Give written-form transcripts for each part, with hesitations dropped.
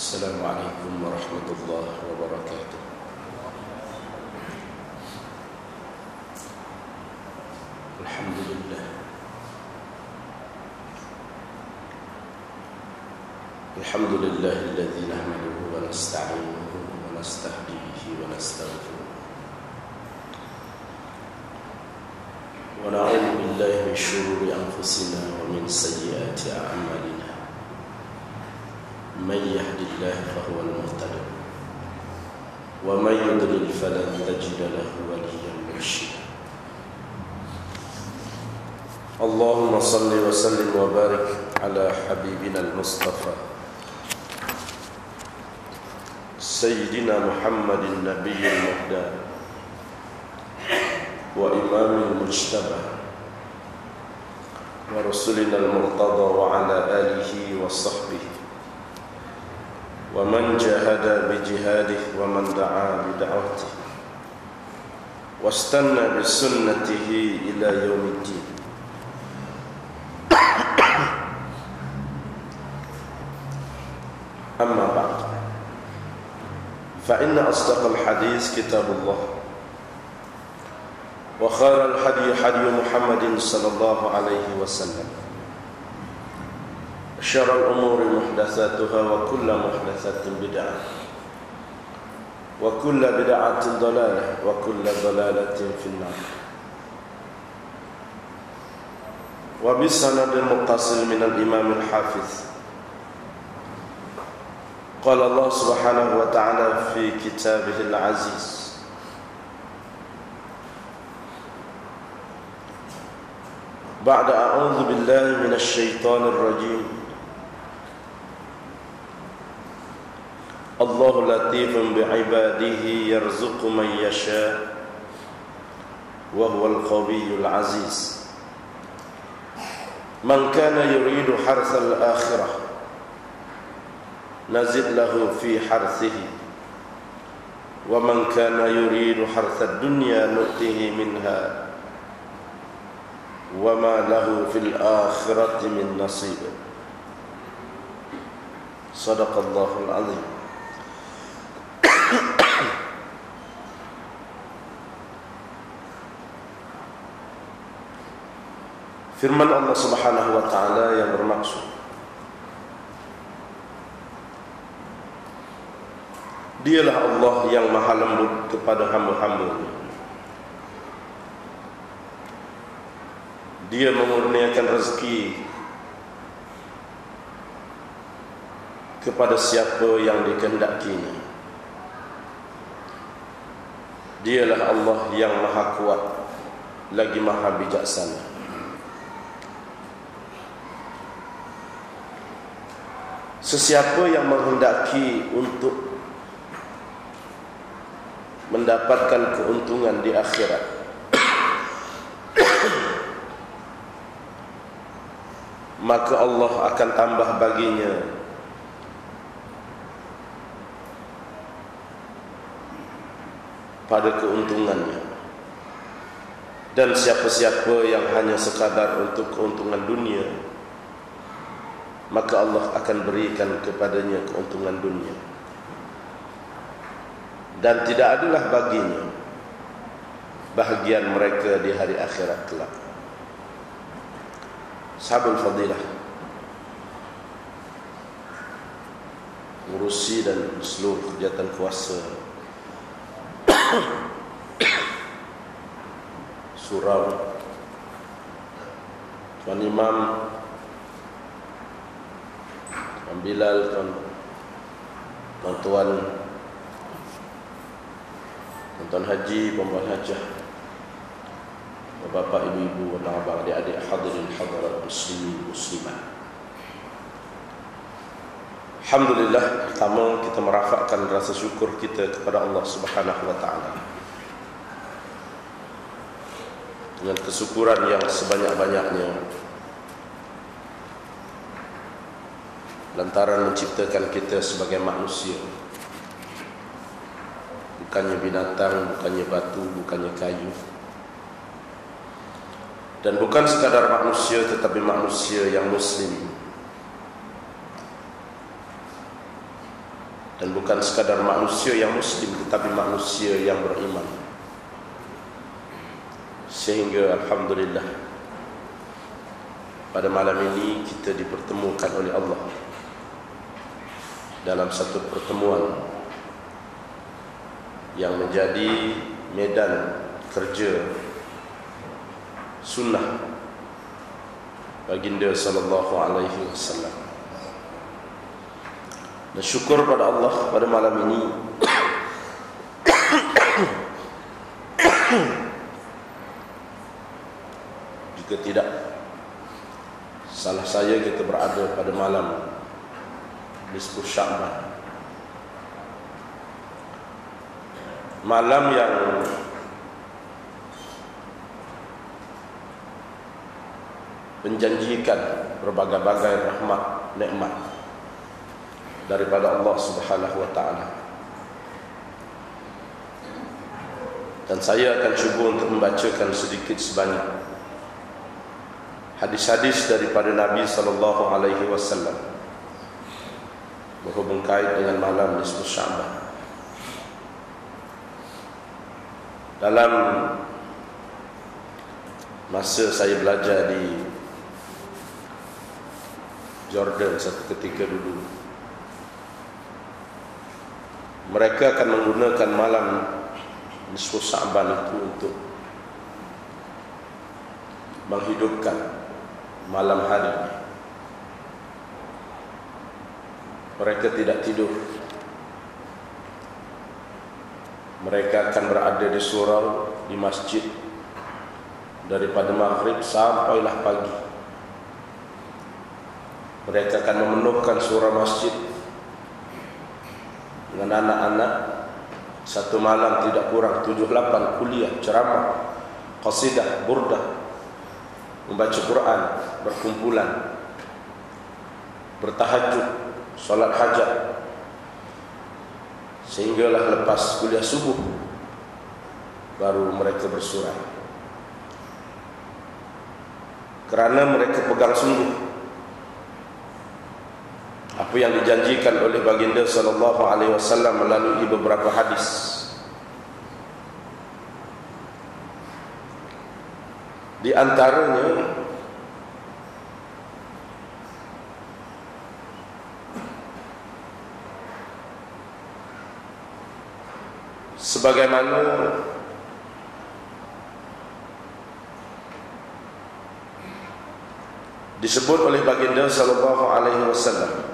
السلام عليكم ورحمة الله وبركاته. الحمد لله الحمد لله الذي نحمده ونستعينه ونستهديه ونستغفره ونعوذ بالله من شرور أنفسنا ومن سيئات أعمالنا. من يهد الله فهو المهتد ومن يضلل فلن تجد له وليا مرشدا. اللهم صل وسلم وبارك على حبيبنا المصطفى سيدنا محمد النبي المهدى وإمام المجتبى ورسولنا المرتضى وعلى آله وصحبه ومن جاهد بجهاده ومن دعا بدعوته واستنى بسنته إلى يوم الدين. أما بعد، فإن أصدق الحديث كتاب الله، وخير الهدي هدي محمد صلى الله عليه وسلم، شر الأمور محدثاتها وكل محدثة بدعة وكل بدعة ضلالة وكل ضلالة في النار. وبسند متصل من الإمام الحافظ قال الله سبحانه وتعالى في كتابه العزيز: بعد أعوذ بالله من الشيطان الرجيم، الله لطيف بعباده يرزق من يشاء وهو القوي العزيز. من كان يريد حرث الآخرة نزد له في حرثه ومن كان يريد حرث الدنيا نؤته منها وما له في الآخرة من نصيب. صدق الله العظيم. Firman Allah Subhanahu wa taala yang bermaksud, Dialah Allah yang maha lembut kepada hamba-hambanya. Dia memurniakan rezeki kepada siapa yang dikehendakinya. Dialah Allah yang maha kuat lagi maha bijaksana. Sesiapa yang menghendaki untuk mendapatkan keuntungan di akhirat, maka Allah akan tambah baginya pada keuntungannya. Dan siapa-siapa yang hanya sekadar untuk keuntungan dunia, maka Allah akan berikan kepadanya keuntungan dunia, dan tidak adalah baginya bahagian mereka di hari akhirat kelak. Sahabat fadilah, ngurusi dan seluruh kegiatan kuasa surau, Tuan Imam, Tuan Bilal, Tuan Haji, Puan Hajah, Bapak, Ibu-ibu, abang, adik-adik, hadirin hadirat muslimin muslimat. Alhamdulillah, pertama kita merafakkan rasa syukur kita kepada Allah Subhanahu wa taala dengan kesyukuran yang sebanyak-banyaknya lantaran menciptakan kita sebagai manusia, bukannya binatang, bukannya batu, bukannya kayu, dan bukan sekadar manusia tetapi manusia yang muslim, dan bukan sekadar manusia yang muslim, tetapi manusia yang beriman. Sehingga alhamdulillah pada malam ini kita dipertemukan oleh Allah dalam satu pertemuan yang menjadi medan kerja sunnah baginda sallallahu alaihi wasallam. Dan syukur pada Allah pada malam ini jika tidak salah saya kita berada pada malam nisfu Sya'ban, malam yang menjanjikan berbagai-bagai rahmat nikmat daripada Allah Subhanahu wa taala. Dan saya akan cuba untuk membacakan sedikit sebanyak hadis-hadis daripada Nabi sallallahu alaihi wasallam berhubung kait dengan malam nisfu Sya'ban. Dalam masa saya belajar di Jordan satu ketika dulu, mereka akan menggunakan malam nisfu Sya'ban itu untuk menghidupkan malam hari. Mereka tidak tidur. Mereka akan berada di surau, di masjid daripada maghrib sampailah pagi. Mereka akan memenuhkan surau masjid dengan anak-anak. Satu malam tidak kurang 7-8 kuliah, ceramah, qasidah, burdah, membaca Quran, berkumpulan, bertahajud, solat hajat, sehinggalah lepas kuliah subuh baru mereka bersurat. Kerana mereka pegang sungguh apa yang dijanjikan oleh baginda sallallahu alaihi wasallam melalui beberapa hadis. Di antaranya sebagaimana disebut oleh baginda sallallahu alaihi wasallam.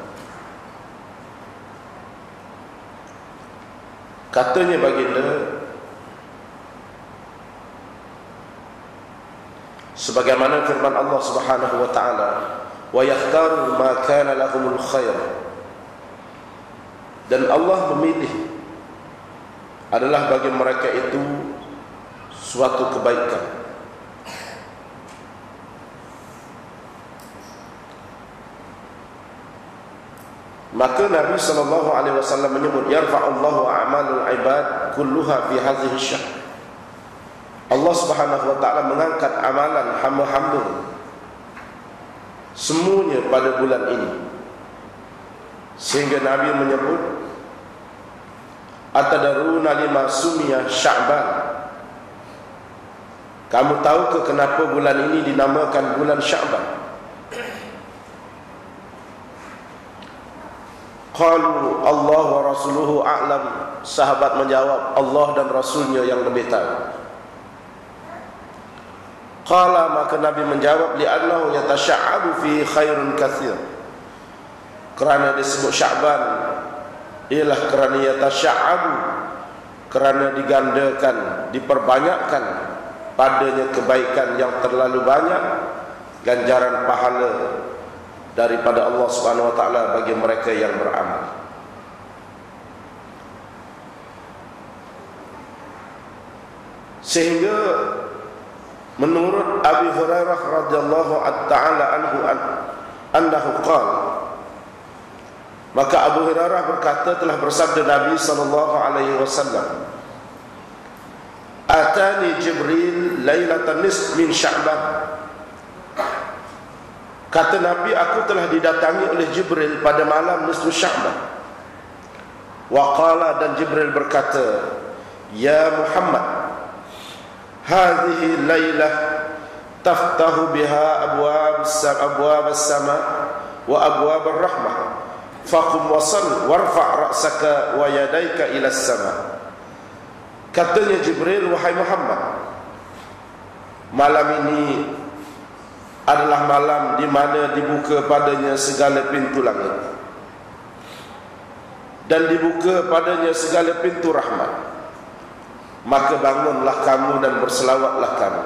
Katanya baginda, sebagaimana firman Allah Subhanahu wa taala, wa yakhtaru ma kana lahumul khair, dan Allah memilih adalah bagi mereka itu suatu kebaikan. Maka Nabi sallallahu alaihi wasallam menyebut, yarfa'ullahu a'malul ibad kulluha fi hadhihi syahr. Allah Subhanahu wa taala mengangkat amalan hamba-hamba semuanya pada bulan ini. Sehingga Nabi menyebut, atadaruna lima sumiya Sya'ban. Kamu tahu ke kenapa bulan ini dinamakan bulan Sya'ban? Qalu Allah wa rasuluhu a'lam. Sahabat menjawab, Allah dan Rasulnya yang lebih tahu. Qala, maka Nabi menjawab, li'annahu yatasha'abu fi khairun kathir. Kerana disebut Sya'ban ialah kerana yatasha'abu, kerana digandakan, diperbanyakkan padanya kebaikan yang terlalu banyak, ganjaran pahala daripada Allah Subhanahu wa taala bagi mereka yang beramal. Sehingga menurut Abi Hurairah radhiyallahu ta'ala anhu qala, maka Abu Hurairah berkata, telah bersabda Nabi sallallahu alaihi wasallam, atani Jibril lailatan nisf min Sya'ban. Kata Nabi, aku telah didatangi oleh Jibril pada malam nisfu Sya'ban. Wa qala, dan Jibril berkata, ya Muhammad, hadhihi lailah taftahu biha abwab as-sama wa abwab ar-rahmah, faqum wasal warfa' ra'saka wa yadayka ila as-sama. Katanya Jibril, wahai Muhammad, malam ini adalah malam di mana dibuka padanya segala pintu langit dan dibuka padanya segala pintu rahmat. Maka bangunlah kamu dan berselawatlah kamu,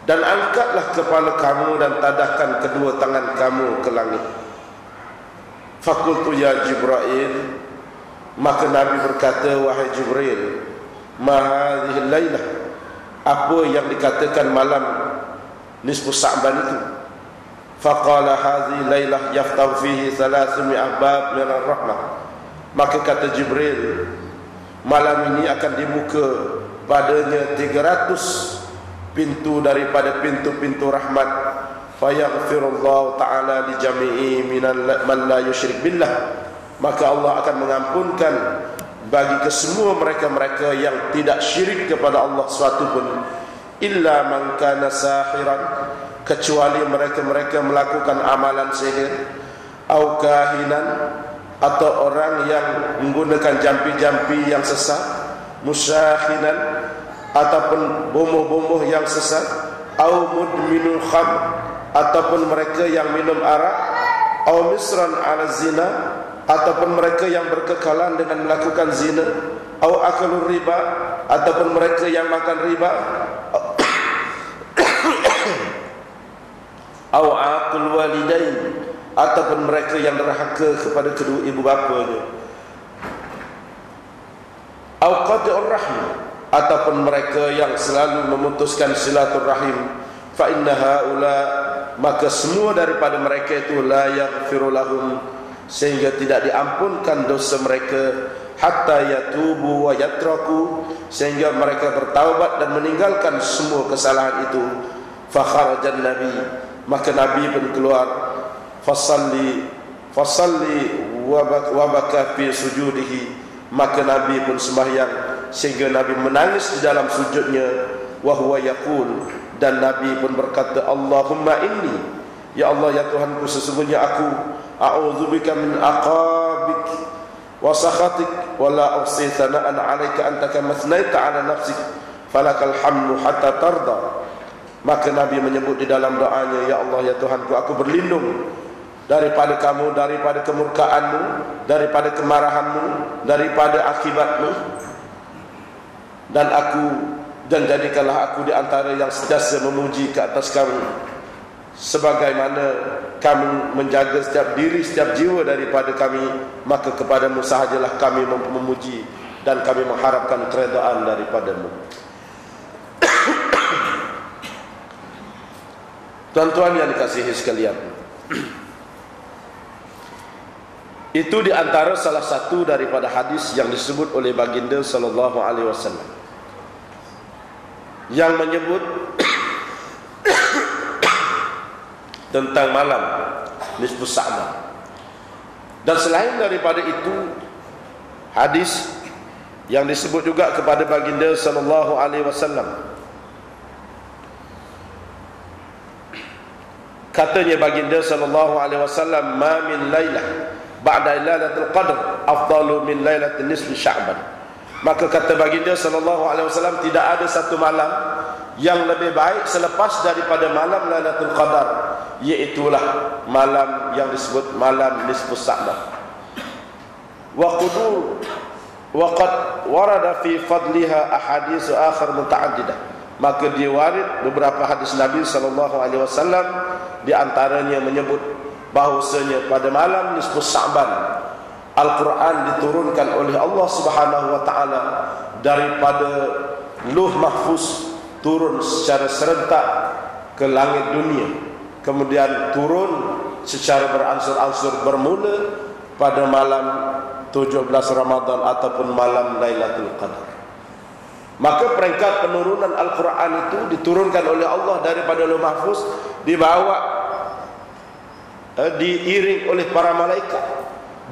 dan angkatlah kepala kamu dan tadahkan kedua tangan kamu ke langit. Fakultu ya Jibril, maka Nabi berkata, wahai Jibril, ma hadhihi lailah, apa yang dikatakan malam nisfu Sa'ban itu? Faqala hadhihi lailah yaftahu fihi 300 bab min ar-rahmah. Maka kata Jibril, malam ini akan dibuka padanya 300 pintu daripada pintu-pintu rahmat. Fayaghfirullahu ta'ala li jami'i man la yusyrik billah. Maka Allah akan mengampunkan bagi kesemua mereka-mereka yang tidak syirik kepada Allah suatu pun, illa man kana sahiran, kecuali mereka-mereka melakukan amalan sihir, au kahinan, atau orang yang menggunakan jampi-jampi yang sesat, musyahinan, ataupun bomoh-bomoh yang sesat, au mudminul khamr, ataupun mereka yang minum arak, au misran ala zina, ataupun mereka yang berkekalan dengan melakukan zina, au akalur riba, ataupun mereka yang makan riba, au aqul walidain, ataupun mereka yang derhaka kepada kedua ibu bapanya, au qati'ur rahim, ataupun mereka yang selalu memutuskan silaturahim. Fa inna haula, maka semua daripada mereka itu la yaghfiru lahum, sehingga tidak diampunkan dosa mereka, hatta yatubu wa yatraku, sehingga mereka bertaubat dan meninggalkan semua kesalahan itu. Fa kharajan nabi, maka Nabi pun keluar, fasalli wa baka fi sujudihi, maka Nabi pun sembahyang sehingga Nabi menangis di dalam sujudnya. Wa huwa yaqul, dan Nabi pun berkata, Allahumma inni, ya Allah, ya Tuhanku, sesungguhnya aku a'udzubika min aqabik wa sakhatik wa la uhsi thana'an 'alaika anta kama thnaita 'ala nafsik falakal hamdu hatta tarda. Maka Nabi menyebut di dalam doanya, ya Allah, ya Tuhanku, aku berlindung daripada kamu, daripada kemurkaanmu, daripada kemarahanmu, daripada akibatmu, dan jadikanlah aku di antara yang sentiasa memuji ke atas kamu, sebagaimana kamu menjaga setiap diri, setiap jiwa daripada kami. Maka kepadamu sahajalah kami memuji, dan kami mengharapkan keredaan daripadamu. Tuan-tuan yang dikasihi sekalian, itu di antara salah satu daripada hadis yang disebut oleh baginda sallallahu alaihi wasallam yang menyebut tentang malam nisfu Sa'ban. Dan selain daripada itu, hadis yang disebut juga kepada baginda sallallahu alaihi wasallam, katanya baginda sallallahu alaihi wasallam, ma min lailah ba'da lailatul qadr afdalu min lailatul nisfi Sya'ban. Maka kata baginda sallallahu alaihi wasallam, tidak ada satu malam yang lebih baik selepas daripada malam Lailatul Qadar, iaitulah malam yang disebut malam nisfu Sa'ban. Wa qad warada fi fadliha ahadits akhar muta'addidah. Maka diwarid beberapa hadis Nabi sallallahu alaihi wasallam, di antaranya menyebut bahwasanya pada malam nisfu Sa'ban Al-Quran diturunkan oleh Allah Subhanahu wa taala daripada Lauh Mahfuz, turun secara serentak ke langit dunia, kemudian turun secara beransur-ansur bermula pada malam 17 Ramadan ataupun malam Lailatul Qadar. Maka peringkat penurunan Al-Quran itu diturunkan oleh Allah daripada Lauh Mahfuz, dibawa diiring oleh para malaikat,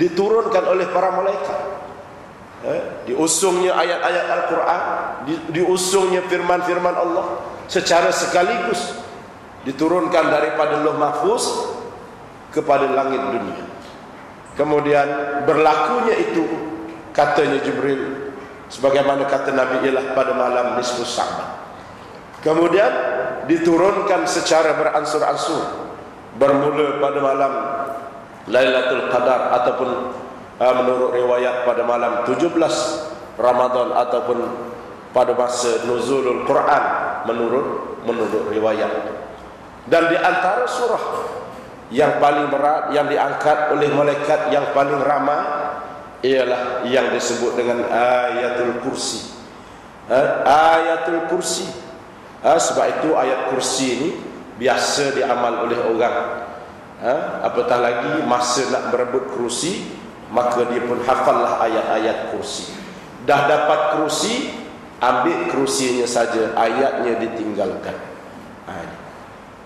diturunkan oleh para malaikat diusungnya ayat-ayat Al-Quran, diusungnya firman-firman Allah secara sekaligus diturunkan daripada Lauh Mahfuz kepada langit dunia. Kemudian berlakunya itu, katanya Jibril, sebagaimana kata Nabi, ialah pada malam nisfu Sya'ban. Kemudian diturunkan secara beransur-ansur, bermula pada malam Lailatul Qadar ataupun menurut riwayat pada malam 17 Ramadan ataupun pada masa nuzulul Quran menurut riwayat. Dan di antara surah yang paling berat yang diangkat oleh malaikat yang paling ramai ialah yang disebut dengan Ayatul Kursi. Ayatul Kursi. Sebab itu ayat kursi ini biasa diamal oleh orang. Apatah lagi masa nak berebut kursi, maka dia pun hafallah ayat-ayat kursi. Dah dapat kursi, ambil kursinya saja, ayatnya ditinggalkan.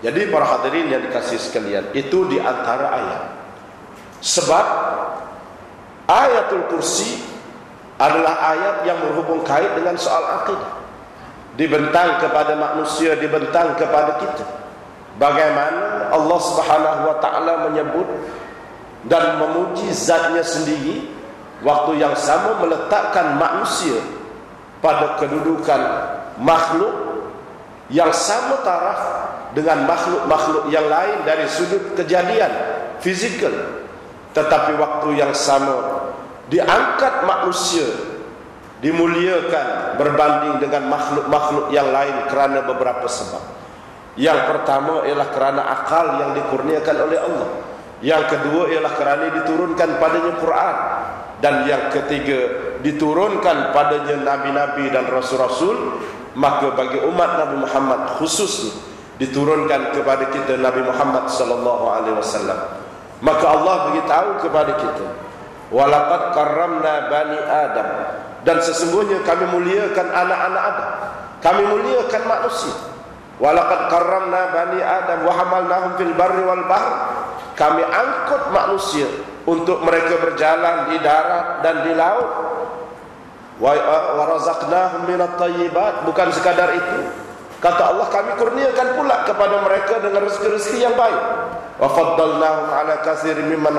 Jadi para hadirin yang dikasihi sekalian, itu di antara ayat. Sebab Ayatul Kursi adalah ayat yang berhubung kait dengan soal akidah. Dibentang kepada manusia, dibentang kepada kita. Bagaimana Allah Subhanahu wa taala menyebut dan memuji zatnya sendiri, waktu yang sama meletakkan manusia pada kedudukan makhluk yang sama taraf dengan makhluk-makhluk yang lain dari sudut kejadian fizikal. Tetapi waktu yang sama diangkat manusia, dimuliakan berbanding dengan makhluk-makhluk yang lain kerana beberapa sebab. Yang pertama ialah kerana akal yang dikurniakan oleh Allah. Yang kedua ialah kerana diturunkan padanya Quran. Dan yang ketiga, diturunkan padanya nabi-nabi dan rasul-rasul. Maka bagi umat Nabi Muhammad khususnya diturunkan kepada kita Nabi Muhammad sallallahu alaihi wasallam. Maka Allah beritahu kepada kita, walaqad karramna bani Adam, dan sesungguhnya kami muliakan anak-anak Adam, kami muliakan manusia. Walaqad karramna bani Adam wa hamalnahum fil barri wal bahr, kami angkut manusia untuk mereka berjalan di darat dan di laut. Wa razaqnahum minat thayyibat, bukan sekadar itu, kata Allah, kami kurniakan pula kepada mereka dengan rezeki-rezeki yang baik. Wa faddalnahum ala katsirin mimman